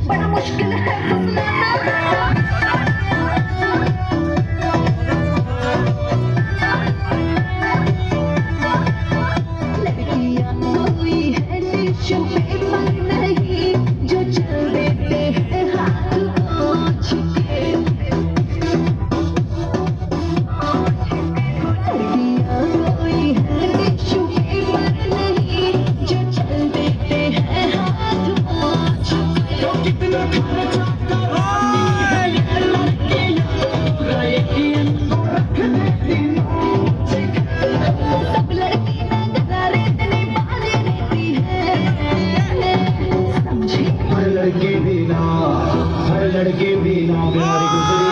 बड़ा मुश्किल है लड़कियां कोई है टिश्यू पेपर नहीं जो चल देते हैं हाथ पोंछ के लड़कियां कोई है टिश्यू पेपर नहीं जो चल देते हैं हाथ पोंछ के कितना हर लड़के भी ना प्यारी गुजरी